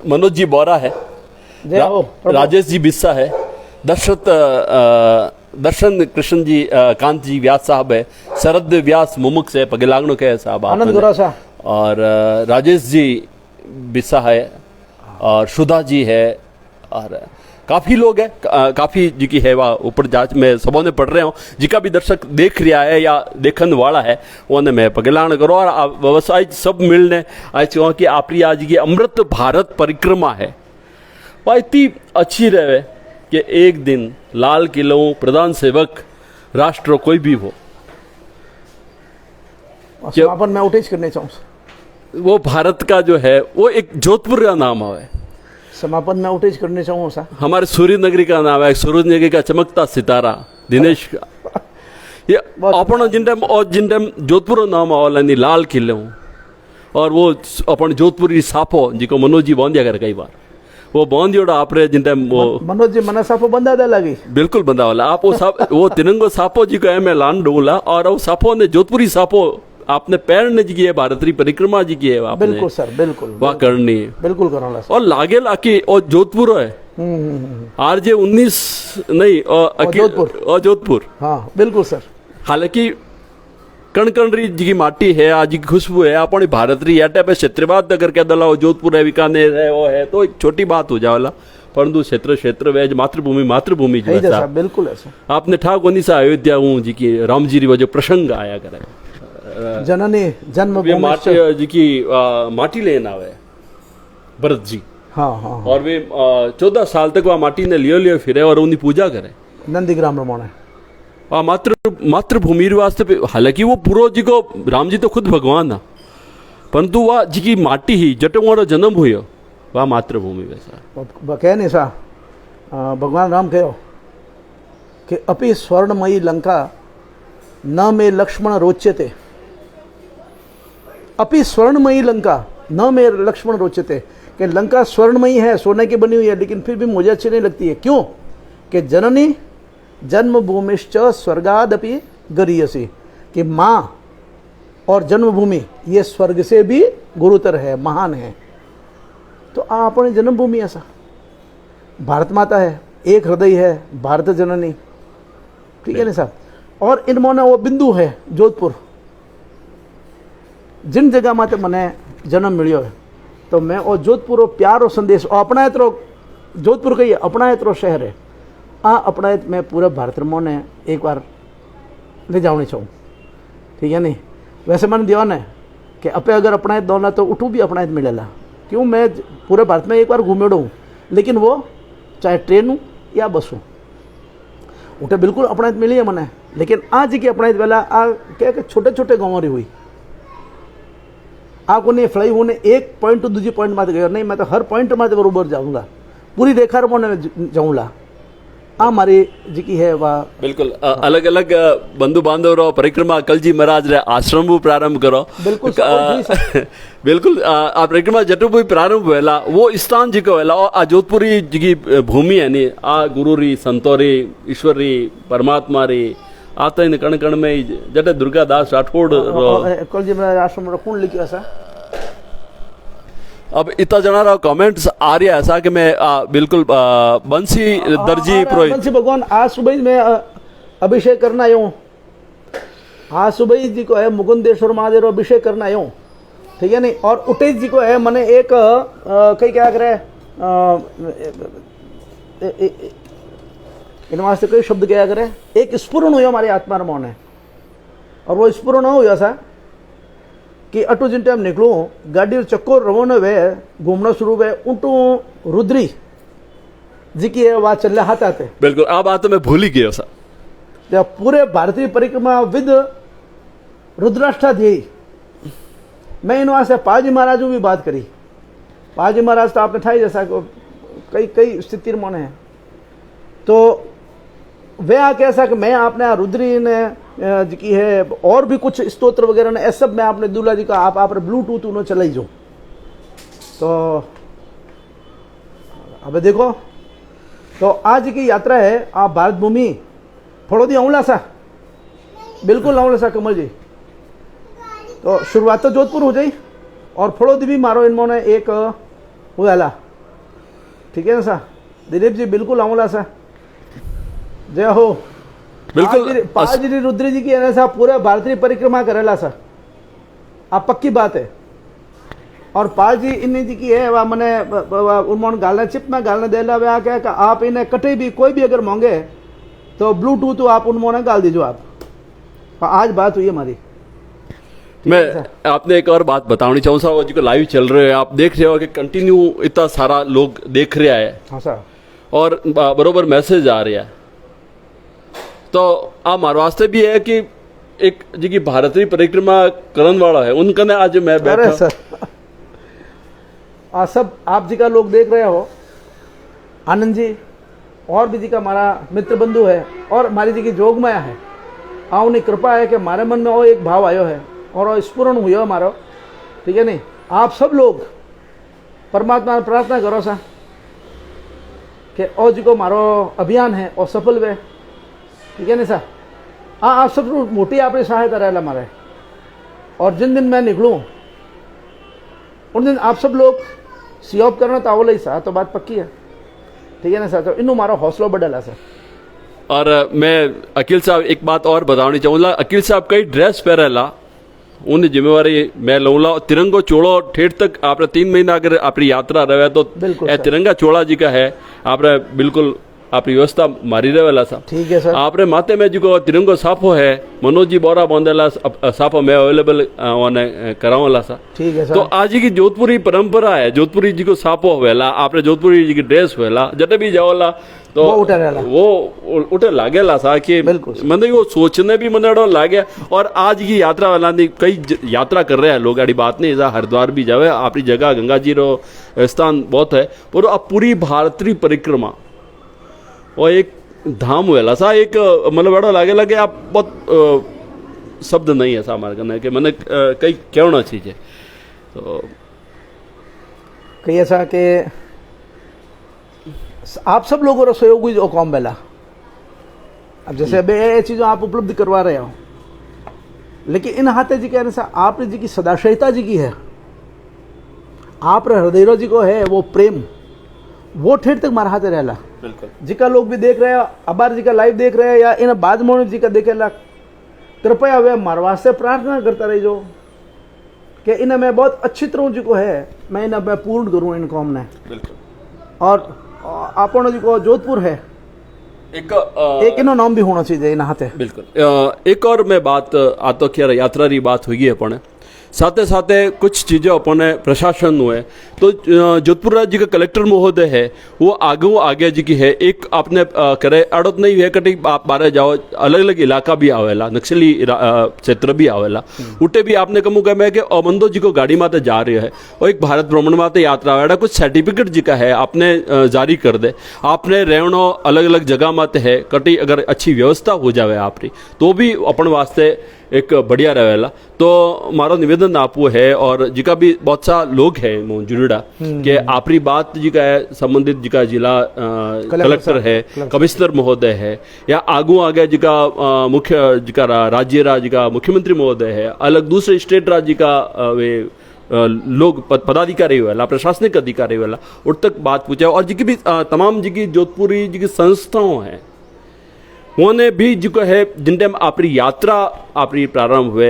मनोज जी बोरा है, राजेश जी बिस्सा है, दर्शन कृष्ण जी, कांत जी व्यास साहब है, शरद व्यास मुमुख से पगलांगणो के साहब, आनंद गोरा साहब, और राजेश जी बिस्सा है, और सुधा जी है, और काफ़ी लोग हैं, काफ़ी जी की है वह ऊपर जांच में सबों ने पढ़ रहे हो। जिका भी दर्शक देख रहा है या देखने वाला है उन्हें मैं पगलाण करो। और व्यवसाय सब मिलने आज कहो कि आपकी आज की अमृत भारत परिक्रमा है, वह इतनी अच्छी रहे कि एक दिन लाल किलों प्रधान सेवक राष्ट्र कोई भी हो, समापन में उठेज करने चाहूँ, वो भारत का जो है वो एक जोधपुर का नाम है। समापन में उठेज करने चाहूँ सा हमारे सूर्य नगरी का नाम है, सूरज नगरी का चमकता सितारा दिनेश का। ये अपन जिन टाइम जोधपुर नाम आवला नहीं लाल किले हूँ, और वो अपन जोधपुरी साफो जिको मनोज जी बांधिया कर कई बार वो बांधियोड़ा आपरे जिन टाइम वो मनोज जी मना साफो बंधा दे लगी, बिल्कुल बंधा वाला आप वो तिरंगो साफो जी को एम लान डूला, और वो साफो ने जोधपुरी साफो आपने पैर ने जी की है, भारतरी परिक्रमा जी की है आपने। बिल्कुल सर, बिल्कुल वाह करनी है, बिल्कुल करो। और लागे लाके और जोधपुर है, आरजे 19 नहीं, और जोधपुर। हाँ बिल्कुल सर। हालांकि कणकणरी जी की माटी है, आज की खुशबू है अपनी भारतरी या टाइप क्षेत्रवाद अगर कह दला जोधपुर है, बीकानेर है, वो है तो एक छोटी बात हो जावला, परंतु क्षेत्र वेज मातृभूमि जैसा बिल्कुल ऐसा। आपने ठाक वनी सा अयोध्या हूँ जी की राम जी वो जो प्रसंग आया करे, जननी जन्मभूमि माटी जी की माटी लेना आवे भरत जी। हाँ हाँ। और वे 14 साल तक वह माटी ने लियो फिरे और उनकी पूजा करे नंदीग्राम रमोने। मातृभूमि वास्ते, हालांकि वो पूरो जी को राम जी तो खुद भगवान था, परंतु वह जी की माटी ही जट वो जन्म हुई वह मातृभूमि वैसा कह नहीं सा भगवान राम कहो कि अपि स्वर्णमयी लंका न में लक्ष्मण रोच्यते, अपि स्वर्णमयी लंका न में लक्ष्मण रोच्यते, कि लंका स्वर्णमयी है, सोने की बनी हुई है, लेकिन फिर भी मुझे अच्छी नहीं लगती है। क्यों? कि जननी जन्मभूमिश्च स्वर्गादपि गरीयसी, कि माँ और जन्मभूमि ये स्वर्ग से भी गुरुतर है, महान है। तो अपनी जन्मभूमि ऐसा भारत माता है, एक हृदय है, भारत जननी, ठीक है ना साहब। और इनमोने वो बिंदु है जोधपुर, जिन जगह माते मने जन्म मिलियो है, तो मैं वो जोधपुर वो प्यार और संदेश अपना एतरो जोधपुर कहिए अपना एतरो शहर है, अपना मैं पूरे भारत में एक बार ले जाऊनी चाहूँ, ठीक है नहीं। वैसे मैंने दीवान है कि अपे अगर अपना दौना तो उठू भी अपना मिलेला, क्यों मैं पूरे भारत में एक बार घूमेड़ो हूँ, लेकिन वो चाहे ट्रेन हूँ या बस हूँ उठे बिल्कुल अपना मिली है मैंने। लेकिन आज की अपना वाला क्या छोटे छोटे गाँव रही हुई को नहीं फ्लाई होने एक पॉइंट टू दूसरी पॉइंट माते गया नहीं, मैं तो हर पॉइंट माते बरोबर जाऊँगा, पूरी रेखा में जाऊँगा। हमारी जी की है वह बिल्कुल अलग अलग बंधु बांधव रो परिक्रमा कल जी महाराज रे आश्रम प्रारंभ करो। बिल्कुल बिल्कुल आ परिक्रमा जटू भी प्रारंभ हुएला वो स्थान जी को वेला, आ जोधपुरी जी की भूमि है नी, आ गुरु री संतोरी ईश्वर री परमात्मा री आता इन कण कण में जटे दुर्गा दास राठौड़ कल जी महाराज आश्रम रो कौन लिखियो ऐसा। अब इतना जना रहा कमेंट्स आ रहा है ऐसा कि मैं बिल्कुल बंसी दर्जी पुरोहित बंसी भगवान आज सुबह मैं अभिषेक करना आया हूँ, आज सुबह जी को है मुकुंदेश्वर महादेव अभिषेक करना आया हूँ, ठीक है नहीं। और उटेश जी को है मैंने एक कई क्या करे इन वास्ते कई शब्द क्या करे, एक स्फुरण हुआ हमारी आत्मा में होने, और वो स्फुरण हुआ ऐसा कि अटू जिन टाइम निकलूँ गाड़ी चक्कर रवाना वे घूमना शुरू हुए उठू रुद्री जी की है वहाँ चल हाथ आते बिल्कुल आ बात तो मैं भूल ही गया सर। जब पूरे भारतीय परिक्रमा विद रुद्राष्टाध्यायी मैं इन वहाँ से पाजी महाराज भी बात करी। पाजी महाराज तो आपने ठाई जैसा कई कई स्थिति में है तो वे आके ऐसा कि मैं आपने रुद्री ने जी की है और भी कुछ स्तोत्र वगैरह ने ऐसा सब मैं आपने दूल्हा जी का आप ब्लूटूथ उन्होंने चलाई जो तो अब देखो तो आज की यात्रा है आप भारत भूमि थोड़ा दी औला सा बिल्कुल औला सा कमल जी तो शुरुआत तो जोधपुर हो जाई और फड़ोदी भी मारो इन्होंने एक हुआ ठीक है ना सा दिलीप जी बिल्कुल औला सा जय हो बिल्कुल पाजी रुद्र जी की है ना सा पूरे भारतीय परिक्रमा करेला सा आप पक्की बात है और पाल जी इन जी की है वह मैंने उन्होंने गालने चिप में गालने दे ला वे क्या आप इन्हें कटे भी कोई भी अगर मांगे तो ब्लूटूथ आप उन्होंने गाल दीजो आप आज बात हुई हमारी। मैं आपने एक और बात बतानी चाहूँ सर जी को लाइव चल रहे हैं आप देख रहे हो कि कंटिन्यू इतना सारा लोग देख रहा है हाँ सर और बरोबर मैसेज आ रहा है तो आप मार वास्ते भी है कि एक जी की भारतीय परिक्रमा करने वाला है उनका ने आज मैं बैठा सर सब आप जी का लोग देख रहे हो आनंद जी और भी जी का हमारा मित्र बंधु है और हमारी जी की जोगमाया है उन्हें कृपा है कि हमारे मन में वो एक भाव आयो है और वो स्फुरण हुई हमारा ठीक है नहीं आप सब लोग परमात्मा प्रार्थना करो सा कि ओ जी को मारो अभियान है और सफल वे ठीक है नहीं सर आप सब मोटी आपकी सहायता रहेला हमारे और जिन दिन मैं निकलूँ उन दिन आप सब लोग सीओप करना तो आवल ही सा तो बात पक्की है ठीक है ना सर तो इनू मारो हौसलो बढ़ेला सर। और मैं अखिल साहब एक बात और बतानी चाहूँगा अखिल साहब कई ड्रेस पहरेला उन जिम्मेवारी मैं लूँगा तिरंगो चोड़ो ठेठ तक आपने 3 महीना अगर अपनी यात्रा रहे तो तिरंगा चोड़ा जी का है आपने बिल्कुल आपकी व्यवस्था मारी रहेला सा ठीक है सर आपने माथे में जो तिरंगो साफो है मनोज जी बोरा बांधेला साफो में अवेलेबल करावेला सा ठीक है सर तो आज की जोधपुरी परंपरा है जोधपुरी जी को साफो हुएला आपने जोधपुरी जी की ड्रेस हुएला जटे भी जाओला तो वो उठे लागेला सा कि मतलब वो सोचने भी मनड़ो लागे और आज की यात्रा वाला कई यात्रा कर रहे हैं लोग आड़ी बात नहीं ऐसा हरिद्वार भी जावे अपनी जगह गंगा जी रो स्थान बहुत है पर अब पूरी भारतीय परिक्रमा और एक धाम हुएला सा एक मतलब बड़ा लागेला कि आप बहुत शब्द नहीं है सा हमारे कहना कि मैंने कई कहना चीज है तो कही ऐसा कि आप सब लोगों का सहयोग जो कौम बेला अब जैसे अब ये चीज़ों आप उपलब्ध करवा रहे हो लेकिन इन हाथे जी कहने से आप जी की सदाशयता जी की है आप हृदय जी को है वो प्रेम वो ठेठ तक मारा हाथे रहला बिल्कुल जी का लोग भी देख रहे हैं अबार जी का लाइव देख रहे हैं या इन बाद मोहन जी का देखेला कृपया वे मारवा से प्रार्थना करता रही जो कि इन्हें मैं बहुत अच्छी तरह जी को है मैं इन्हें मैं पूर्ण करूँ इन कौम ने बिल्कुल और आपण जी को जोधपुर है एक इनो नाम भी होना चाहिए इन हाथे बिल्कुल एक और मैं बात आतो खैर यात्रा री बात हुई है अपन साथे साथे कुछ चीज़ें अपने प्रशासन हुए तो जोधपुर राज्य का कलेक्टर महोदय है वो आगे जी की है एक आपने करे अड़त नहीं है कटी आप बारे जाओ अलग अलग इलाका भी आवेला नक्सली क्षेत्र भी आवेला उठे भी आपने कहूँ कि मैं कि अमंदो जी को गाड़ी माते जा रही है और एक भारत भ्रमण माते यात्रा आवेला कुछ सर्टिफिकेट जी का है आपने जारी कर दे आपने रहनो अलग अलग जगह माते है कटी अगर अच्छी व्यवस्था हो जाए आपकी तो भी अपन वास्ते एक बढ़िया रहेला तो मारो निवेदन आपको है और जिका भी बहुत सा लोग है जुड़ेड़ा कि आपरी बात जी का है संबंधित जिका जिला कलेक्टर है कमिश्नर महोदय है या आगे जिका मुख्य जिका राज्य जिका मुख्यमंत्री महोदय है अलग दूसरे स्टेट राज्य का वे लोग पदाधिकारी वाला प्रशासनिक अधिकारी वाला उन तक बात पूछा और जी की भी तमाम जी की जोधपुरी जी की संस्थाओं हैं उन्हें भी जो है जिन टाइम आपकी यात्रा आपकी प्रारंभ हुए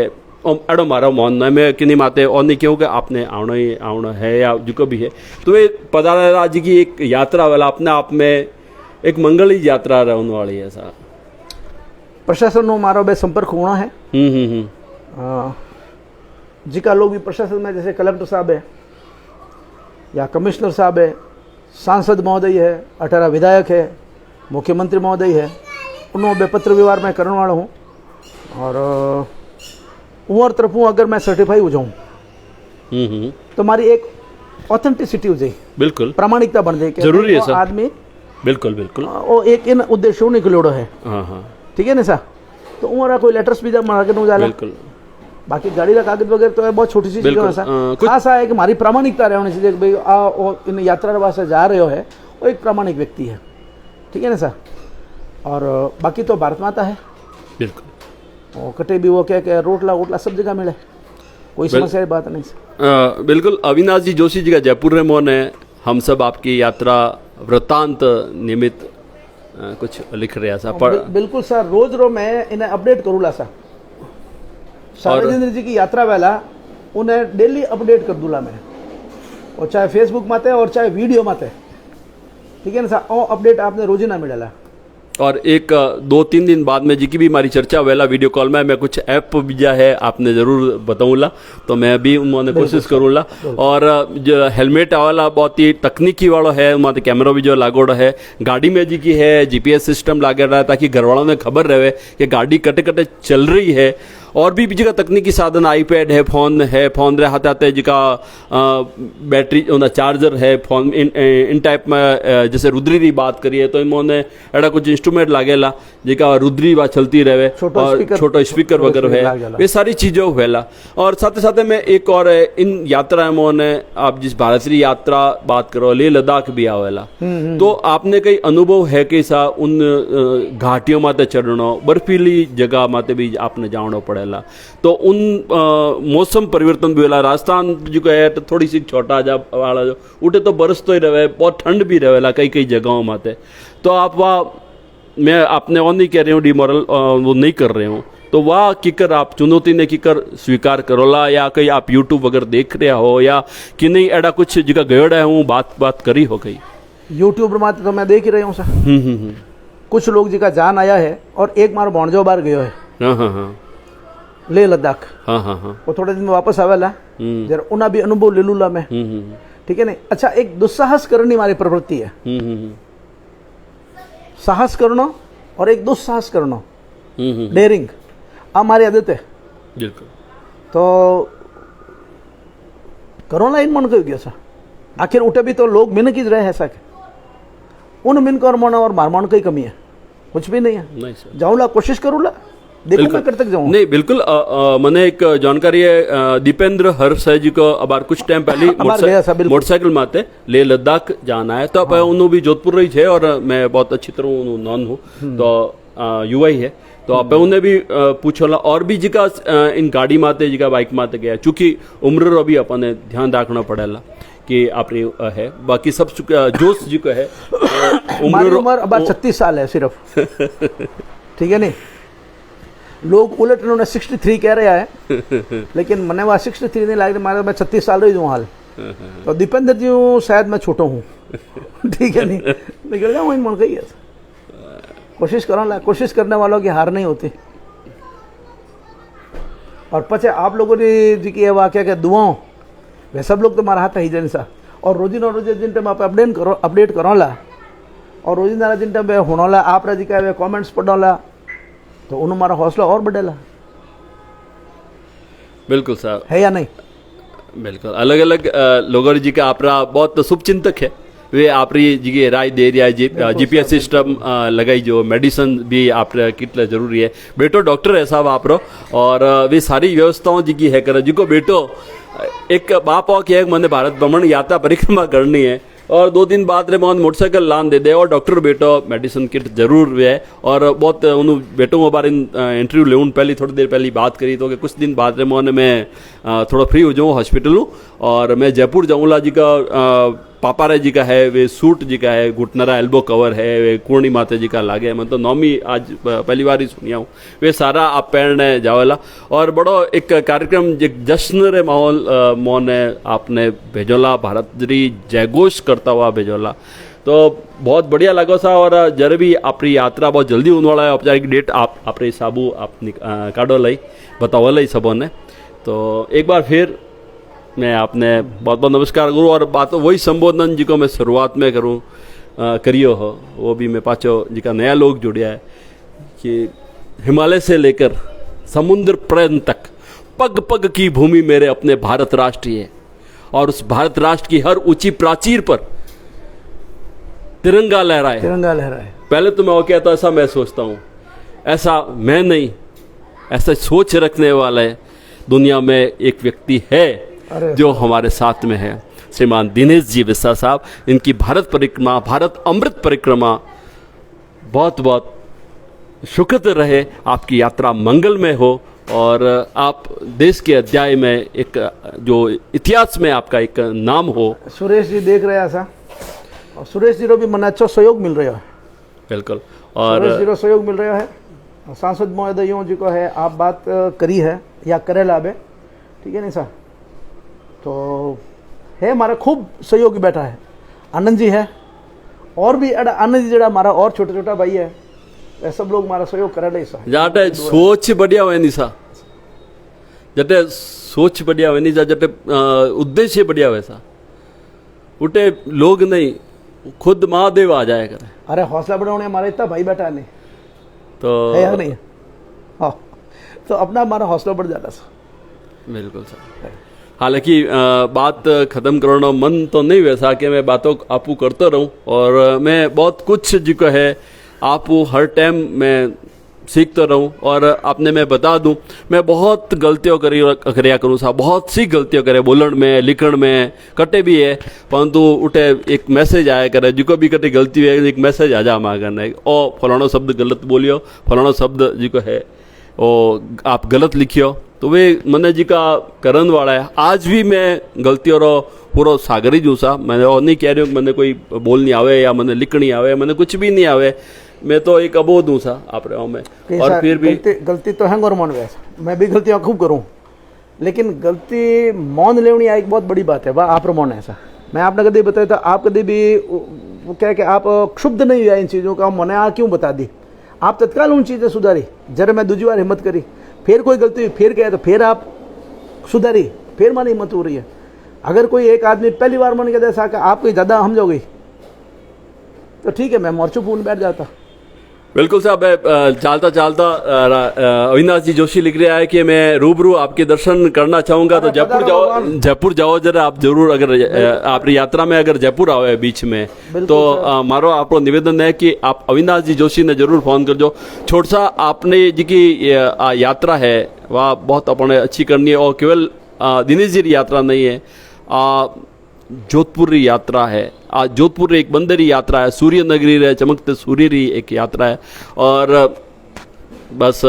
एडो मारो मानना में किन्हीं माते और नहीं क्यों कि आपने आना है या जो भी है तो ये पदारा जी की एक यात्रा वाला अपने आप में एक मंगली यात्रा रहने वाली है सर प्रशासन नो मारो बे संपर्क होना है जी का लोग भी प्रशासन में जैसे कलेक्टर साहब है या कमिश्नर साहब है सांसद महोदय है, 18 विधायक है, मुख्यमंत्री महोदय है, उन्होंने बेपत्र व्यवहार मैं करने वाला हूँ। और उमर तरफ हूँ, अगर मैं सर्टिफाई हो जाऊँ तो हमारी एक ऑथेंटिसिटी हो जाए, बिल्कुल प्रामाणिकता बन जाए, जरूरी है सर। आदमी बिल्कुल बिल्कुल वो एक इन उद्देश्यों निकलोड़ो है। हाँ हाँ ठीक है ना सर। तो उमरा कोई लेटर्स भी जब मार्केट में जाला, बिल्कुल बाकी गाड़ी का कागज वगैरह तो बहुत छोटी सी चीज़ बिल्कुल। है सर। कुछ- खास है कि हमारी प्रामाणिकता रहनी चाहिए कि भाई इन यात्रा वास्ते जा रहे हो है वो एक प्रामाणिक व्यक्ति है। ठीक है ना सर। और बाकी तो भारत माता है, बिल्कुल वो कटे भी वो क्या रोटला वोटला सब जगह मिले, कोई समस्या की बात नहीं सर। बिल्कुल। अविनाश जी जोशी जी का जयपुर रे मोन है, हम सब आपकी यात्रा वृत्तांत निमित्त कुछ लिख रहे सा बिल्कुल सर, रोज मैं इन्हें अपडेट करूँगा सर। सार्वजनिक जी की यात्रा वाला उन्हें डेली अपडेट कर दूला मैं, और चाहे फेसबुक माते और चाहे वीडियो माते। ठीक है ना सर। और अपडेट आपने रोज ही ना मिलेला। और एक 2-3 दिन बाद में जी की भी हमारी चर्चा वेला वीडियो कॉल में, मैं कुछ ऐप भी जा है आपने जरूर बताऊंगा, तो मैं भी उन्होंने कोशिश करूँगा। और जो हेलमेट वाला बहुत ही तकनीकी वाला है, उन्होंने कैमरा भी जो लागोड़ा है गाड़ी में जी की है, जीपीएस सिस्टम लागे रहा है ताकि घर वालों ने खबर रहे कि गाड़ी कटे कटे चल रही है। और भी जगह तकनीकी साधन आईपैड है, फोन रे हाथ आते जिका बैटरी चार्जर है, फोन इन टाइप में जैसे रुद्री की बात करिए तो इन्होंने एड़ा कुछ इंस्ट्रूमेंट लागेला जिका रुद्री बात चलती रहे, और छोटा स्पीकर वगैरह है, ये सारी चीजें हुएला। और साथ साथ में एक और इन यात्रा में आप जिस भारतीय यात्रा बात करो, लेह लद्दाख भी आवेला, तो आपने कई अनुभव है कि सा उन घाटियों माते चढ़ना, बर्फीली जगह माते भी आपने जाना पड़े, तो उन मौसम परिवर्तन भी होला। राजस्थान जो है तो थोड़ी सी छोटा जा वाला जो उठे तो बरस तो ही रहे, बहुत ठंड भी रहेला कई कई जगहों माते। तो आप वहाँ, मैं आपने और नहीं कह रही हूँ डिमोरल वो नहीं कर रहे हूँ, तो वाह किकर आप चुनौती ने किकर स्वीकार करोला, या कहीं आप यूट्यूब वगैरह देख रहे हो, या कि नहीं एड़ा कुछ जगह गयोड़ा हूँ बात करी हो गई यूट्यूब में तो मैं देख ही रही हूँ सर। कुछ लोग जिका जान आया है, और एक मार बौणजो बार गयो है, हाँ हाँ हाँ लेह लद्दाख। हाँ हाँ हाँ वो थोड़े दिन में वापस आवेला, जरा उन्हें भी अनुभव ले लूला मैं। ठीक है नहीं। अच्छा, एक दुस्साहस करनी हमारी प्रवृत्ति है, साहस करना और एक दुस्साहस करना, डेयरिंग हमारी आदत है। बिल्कुल। तो करोना इन मन को गया सा, आखिर उठे भी तो लोग मिन की रहे हैं ऐसा, उन मिन को और मन और मार मन की कमी है, कुछ भी नहीं है। नहीं सर, जाऊँला, कोशिश करूँला, देखो मैं कर तक जाऊँ। नहीं बिल्कुल। मैंने एक जानकारी है, दीपेंद्र हर्ष है जी को अब कुछ टाइम पहले मोटरसाइकिल माते ले लद्दाख जाना है, तो अब उन्होंने भी जोधपुर रही है, और मैं बहुत अच्छी तरह नॉन हूँ, तो युवा ही है, तो आप उन्हें भी पूछोला। और भी जिका इन गाड़ी माते जिका बाइक माते गया, चूंकि उम्र भी अपने ध्यान रखना पड़ेला कि आप है, बाकी सब जोश जी को है उम्र अब 36 साल है सिर्फ। ठीक है नहीं, लोग उलट उन्होंने 63 कह रहा है, लेकिन मैंने वहाँ 63 नहीं लग रहा, मैं 36 साल रही हूँ हाल। तो दीपेंद्र जी हूँ, शायद मैं छोटा हूँ। ठीक है नहीं, निकल जाऊँ इन मन कही है। कोशिश करो ला, कोशिश करने वालों की हार नहीं होती। और पचे आप लोगों ने जी की वाक्य के दुआओं वे सब लोग तो मारा हाथ ही जन सा, और रोजी न रोजी जिन टाइम आप अपडेट करो ला, और रोजी ना जिन टाइम होना ला आप जी का कॉमेंट्स पढ़ो ला, तो उन्होंने हमारा हौसला और बढ़ेला। बिल्कुल साहब, है या नहीं? बिल्कुल। अलग अलग लोगों जी का आपरा बहुत शुभचिंतक है, वे आपरी जी राय दे रहा है। जीपीएस सिस्टम लगाई, जो मेडिसिन भी आप कितना जरूरी है, बेटो डॉक्टर है साहब आप रो, और वे सारी व्यवस्थाओं जी की है कर, जिको बेटो एक बाप हो कि मैंने भारत भ्रमण यात्रा परिक्रमा करनी है, और 2 दिन बाद रे मोहन मोटरसाइकिल लान दे दे, और डॉक्टर बेटो मेडिसिन किट जरूर है। और बहुत उन बेटों बार इंटरव्यू ले पहली थोड़ी देर पहली बात करी, तो कि कुछ दिन बाद रे मोहन मैं थोड़ा फ्री हो जाऊँ हॉस्पिटल हूँ, और मैं जयपुर जाऊँला जी का पापा रे जी का है, वे सूट जी का है, घुटनरा एल्बो कवर है, वे पूर्णी माता जी का लागे, मैं तो नौमी आज पहली बार ही सुनिया हूँ, वे सारा आप पहनने जावेला। और बड़ो एक कार्यक्रम जश्न रे माहौल मोने आपने भेजोला, भारत जरी जयघोष करता हुआ भेजोला, तो बहुत बढ़िया लगो सा। और जरे भी आपकी यात्रा बहुत जल्दी होने वाला है, औपचारिक डेट आप अपने हिसाबू आप काटो लाई बताओ लाई सबों ने। तो एक बार फिर मैं आपने बहुत बहुत नमस्कार करूँ और बात वही संबोधन जी को मैं शुरुआत में करूँ करियो हो, वो भी मैं पाचो जी का नया लोग जुड़िया है कि हिमालय से लेकर समुद्र पर्यंत तक पग पग की भूमि मेरे अपने भारत राष्ट्र ही है और उस भारत राष्ट्र की हर ऊंची प्राचीर पर तिरंगा लहराए। तिरंगा लहराए। पहले तो मैं वो कहता ऐसा मैं सोचता हूँ, ऐसा मैं नहीं, ऐसा सोच रखने वाले दुनिया में एक व्यक्ति है जो हमारे साथ में है, श्रीमान दिनेश जी बिस्सा साहब। इनकी भारत परिक्रमा, भारत अमृत परिक्रमा बहुत बहुत सुखद रहे, आपकी यात्रा मंगलमय हो और आप देश के अध्याय में एक जो इतिहास में आपका एक नाम हो। सुरेश जी देख रहे ऐसा, और सुरेश जी को भी मना अच्छा सहयोग मिल रहा है। बिल्कुल, और सुरेश जी को सहयोग मिल रहा है। सांसद महोदयों जी को है आप बात करी है या करेला बे, ठीक है नहीं सर, तो है हमारा खूब सहयोगी बैठा है। आनंद जी है और भी आनंद जी जरा हमारा और छोटा छोटा भाई है, सब लोग हमारा सहयोग करे नहीं सर। जाटे सोच बढ़िया हुए नहीं सा, जटे सोच बढ़िया हुए नहीं सा, जटे उद्देश्य बढ़िया हुए सा, उठे लोग नहीं खुद महादेव आ जाए करे। अरे हौसला बढ़ाने हमारा इतना भाई बैठा नहीं तो है या नहीं? हाँ, तो अपना हमारा हौसला बढ़ जाता सर। बिल्कुल सर। हालांकि बात ख़त्म करना मन तो नहीं वैसा कि मैं बातों आपू करता रहूं और मैं बहुत कुछ जी को है आपू हर टाइम मैं सीखता रहूं और आपने मैं बता दूं मैं बहुत गलतियों करिया करूँ साहब, बहुत सी गलतियों करे बोलन में लिखण में कटे भी है, परंतु उठे एक मैसेज आया करे जिको भी कटे गलती है एक मैसेज आ जा हमारे करने ओ फलाना शब्द गलत बोलियो, फलाना शब्द जी को है ओ आप गलत लिखियो, तो वे मने जी का करण वाला है। आज भी मैं गलतियों रो पूरा सागर ही जूँ सा, मैंने और नहीं कह रही हूँ कि मैंने कोई बोलनी आवे या मैंने लिखनी आवे, मैंने कुछ भी नहीं आवे, मैं तो एक अबोध हूँ सा आप रहा हूँ मैं। और फिर भी गलती तो है गौरमान वैसा, मैं भी गलतियाँ खूब करूँ, लेकिन गलती मौन लेवनी एक बहुत बड़ी बात है। वाह आप मौन है ऐसा, मैं आपने कभी बताया था, आप कभी भी वो क्या कि आप क्षुब्ध नहीं हुआ इन चीज़ों का, मैंने आ क्यों बता दी, आप तत्काल उन चीज़ें सुधारी। जरा मैं दूसरी बार हिम्मत करी, फिर कोई गलती हुई फिर कहे तो फिर आप सुधारी, फिर मानी हिम्मत हो रही है। अगर कोई एक आदमी पहली बार मन कहता है कि आप कोई ज़्यादा हम जो गई तो ठीक है मैं मोर्चो पूर्ण बैठ जाता। बिल्कुल साहब, चलता चलता अविनाश जी जोशी लिख रहा है कि मैं रूबरू आपके दर्शन करना चाहूंगा, तो जयपुर जाओ जरा आप जरूर। अगर आपकी यात्रा में अगर जयपुर आओ बीच में तो मारो आपको निवेदन है कि आप अविनाश जी जोशी ने जरूर फोन कर जो। छोट सा आपने जी की यात्रा है वह बहुत अपने अच्छी करनी है और केवल दिनेश जी की यात्रा नहीं है, जोधपुर की यात्रा है। आज जोधपुर एक बंदरी यात्रा है, सूर्य नगरी रे चमकते सूर्य री एक यात्रा है। और बस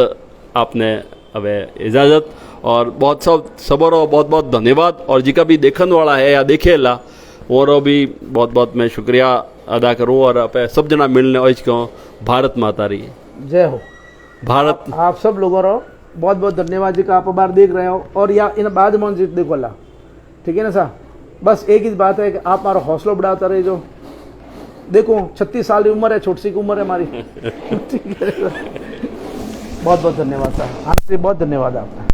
आपने अब इजाज़त और बहुत सबरो बहुत बहुत धन्यवाद। और जी का भी देखने वाला है या देखेला और भी बहुत बहुत मैं शुक्रिया अदा करूं और आप सब जना मिलने और इसको भारत माता रही जय हो। भारत आप सब लोगों को बहुत बहुत धन्यवाद जी का आप बार देख रहे हो और या इन बाद में देखो ला, ठीक है ना सर। बस एक ही बात है कि आप हमारा हौसला बढ़ाता रहे। जो देखो 36 साल की उम्र है, छोटी सी उम्र है हमारी। ठीक है बहुत बहुत धन्यवाद सर, आपसे बहुत धन्यवाद आपका।